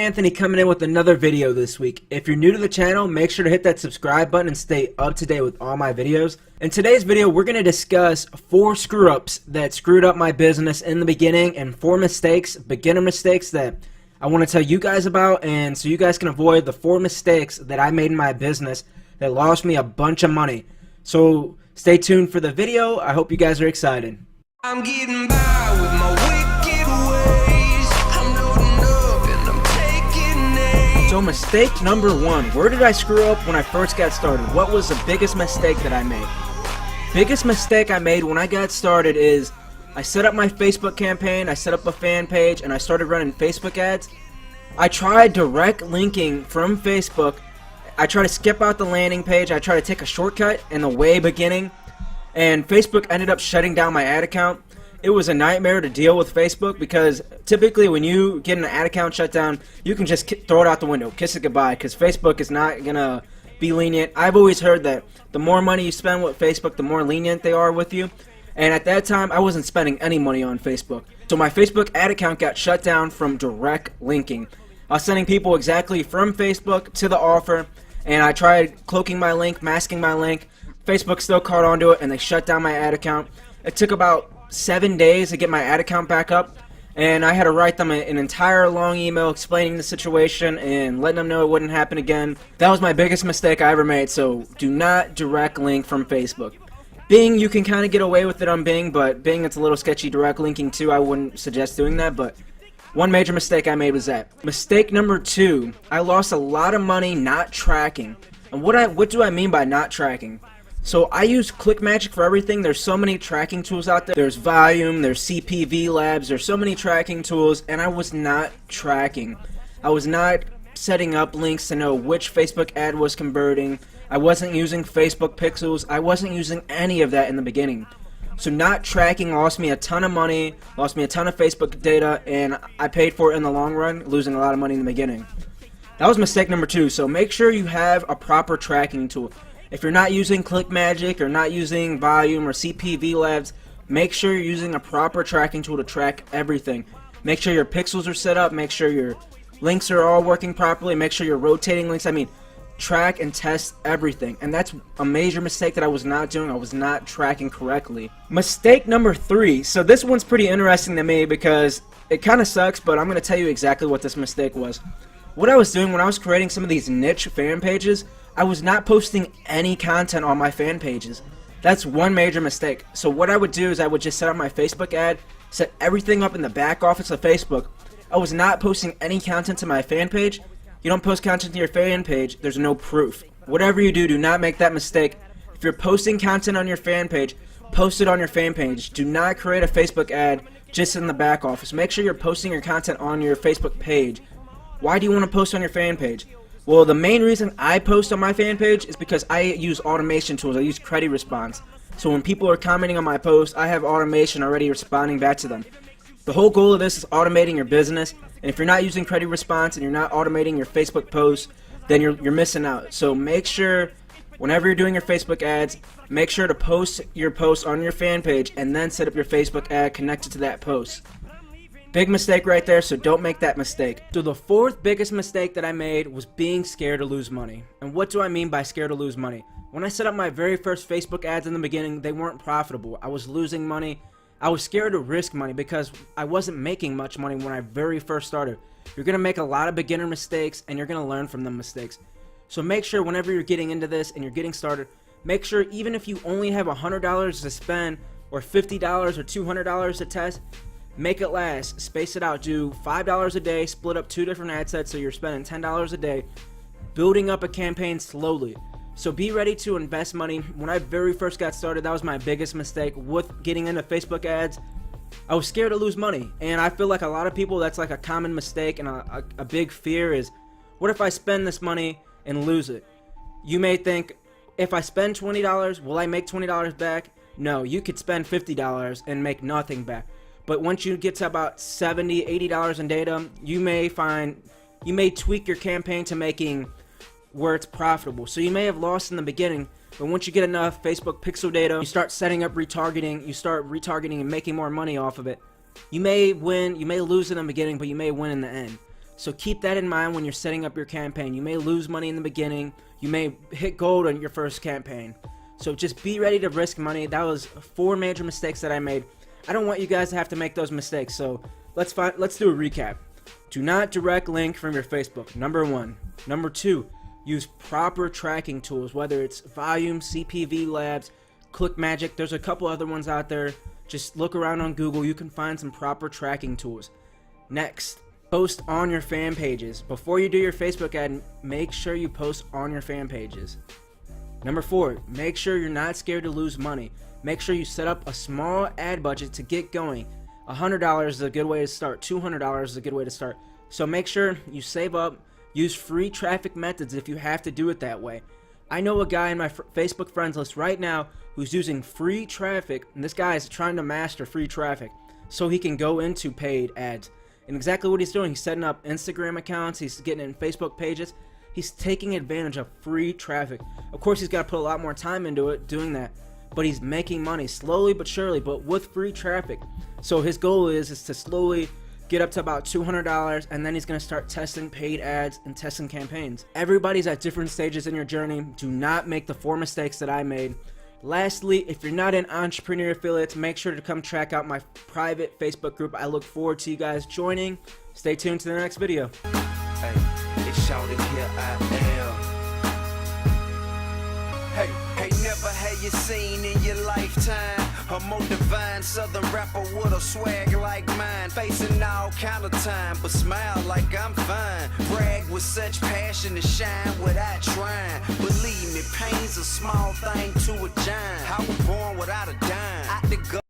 Anthony coming in with another video this week. If you're new to the channel, make sure to hit that subscribe button and stay up to date with all my videos. In today's video, we're going to discuss 4 screw-ups that screwed up my business in the beginning and 4 mistakes, beginner mistakes that I want to tell you guys about, and so you guys can avoid the 4 mistakes that I made in my business that lost me a bunch of money. So stay tuned for the video. I hope you guys are excited. I'm getting by with my wicked ways. I'm loading up and I'm taking names. So mistake number 1, where did I screw up when I first got started? What was the biggest mistake that I made? Biggest mistake I made when I got started is I set up my Facebook campaign, I set up a fan page, and I started running Facebook ads. I tried direct linking from Facebook. I tried to skip out the landing page. I tried to take a shortcut in the way beginning, and Facebook ended up shutting down my ad account. It was a nightmare to deal with Facebook because typically when you get an ad account shut down, you can just throw it out the window, kiss it goodbye, because Facebook is not going to be lenient. I've always heard that the more money you spend with Facebook, the more lenient they are with you. And at that time, I wasn't spending any money on Facebook. So my Facebook ad account got shut down from direct linking. I was sending people exactly from Facebook to the offer, and I tried cloaking my link, masking my link. Facebook still caught on to it, and they shut down my ad account. It took about 7 days to get my ad account back up, and I had to write them an entire long email explaining the situation and letting them know it wouldn't happen again. That was my biggest mistake I ever made, so do not direct link from Facebook. Bing, you can kind of get away with it on Bing, but Bing, it's a little sketchy direct linking too. I wouldn't suggest doing that, but one major mistake I made was that. Mistake number 2, I lost a lot of money not tracking. And what do I mean by not tracking? So I use ClickMagick for everything. There's so many tracking tools out there. There's Volume, there's CPA Labs, there's so many tracking tools, and I was not tracking. I was not setting up links to know which Facebook ad was converting. I wasn't using Facebook pixels. I wasn't using any of that in the beginning. So not tracking lost me a ton of money, lost me a ton of Facebook data, and I paid for it in the long run, losing a lot of money in the beginning. That was mistake number 2. So make sure you have a proper tracking tool. If you're not using ClickMagick or not using Volume or CPA Labs, make sure you're using a proper tracking tool to track everything. Make sure your pixels are set up, make sure your links are all working properly, make sure you're rotating links. Track and test everything, and that's a major mistake that I was not doing. I was not tracking correctly. Mistake number 3, so this one's pretty interesting to me because it kind of sucks, but I'm going to tell you exactly what this mistake was. What I was doing when I was creating some of these niche fan pages, I was not posting any content on my fan pages. That's one major mistake. So what I would do is I would just set up my Facebook ad, set everything up in the back office of Facebook. I was not posting any content to my fan page. You don't post content to your fan page, there's no proof. Whatever you do, do not make that mistake. If you're posting content on your fan page, post it on your fan page. Do not create a Facebook ad just in the back office. Make sure you're posting your content on your Facebook page. Why do you want to post on your fan page? Well, the main reason I post on my fan page is because I use automation tools. I use credit response. So when people are commenting on my post, I have automation already responding back to them. The whole goal of this is automating your business, and if you're not using credit response and you're not automating your Facebook posts, then you're missing out. So make sure whenever you're doing your Facebook ads, make sure to post your post on your fan page and then set up your Facebook ad connected to that post. Big mistake right there, so don't make that mistake. So the 4th biggest mistake that I made was being scared to lose money. And what do I mean by scared to lose money? When I set up my very first Facebook ads in the beginning, they weren't profitable. I was losing money. I was scared to risk money because I wasn't making much money when I very first started. You're going to make a lot of beginner mistakes and you're going to learn from them mistakes. So make sure whenever you're getting into this and you're getting started, make sure even if you only have $100 to spend or $50 or $200 to test, make it last. Space it out. Do $5 a day, split up 2 different ad sets so you're spending $10 a day, building up a campaign slowly. So be ready to invest money. When I very first got started, that was my biggest mistake with getting into Facebook ads. I was scared to lose money, and I feel like a lot of people, that's like a common mistake and a big fear is, what if I spend this money and lose it? You may think, if I spend $20, will I make $20 back? No, you could spend $50 and make nothing back. But once you get to about $70, $80 in data, you may tweak your campaign to making where it's profitable. So you may have lost in the beginning, but once you get enough Facebook pixel data, you start setting up retargeting, you start retargeting and making more money off of it. You may win, you may lose in the beginning, but you may win in the end. So keep that in mind when you're setting up your campaign. You may lose money in the beginning. You may hit gold on your first campaign. So just be ready to risk money. That was 4 major mistakes that I made. I don't want you guys to have to make those mistakes. So let's do a recap. Do not direct link from your Facebook. Number 1. Number 2, use proper tracking tools, whether it's Volume, CPV Labs, ClickMagic. There's a couple other ones out there. Just look around on Google. You can find some proper tracking tools. Next, post on your fan pages. Before you do your Facebook ad, make sure you post on your fan pages. Number 4, make sure you're not scared to lose money. Make sure you set up a small ad budget to get going. $100 is a good way to start. $200 is a good way to start. So make sure you save up. Use free traffic methods if you have to do it that way. I know a guy in my Facebook friends list right now who's using free traffic, and this guy is trying to master free traffic so he can go into paid ads. And exactly what he's doing, he's setting up Instagram accounts, he's getting in Facebook pages, he's taking advantage of free traffic. Of course, he's got to put a lot more time into it doing that, but he's making money slowly but surely, but with free traffic. So his goal is to slowly get up to about $200, and then he's going to start testing paid ads and testing campaigns. Everybody's at different stages in your journey. Do not make the 4 mistakes that I made. Lastly, if you're not in Entrepreneur Affiliates, make sure to come check out my private Facebook group. I look forward to you guys joining. Stay tuned to the next video. Hey, it's shouted here I am. Hey, never had you seen in your lifetime a more divine southern rapper with a swag like mine, facing all kind of time, but smile like I'm fine. Brag with such passion to shine without trying. Believe me, pain's a small thing to a giant. I was born without a dime. Out the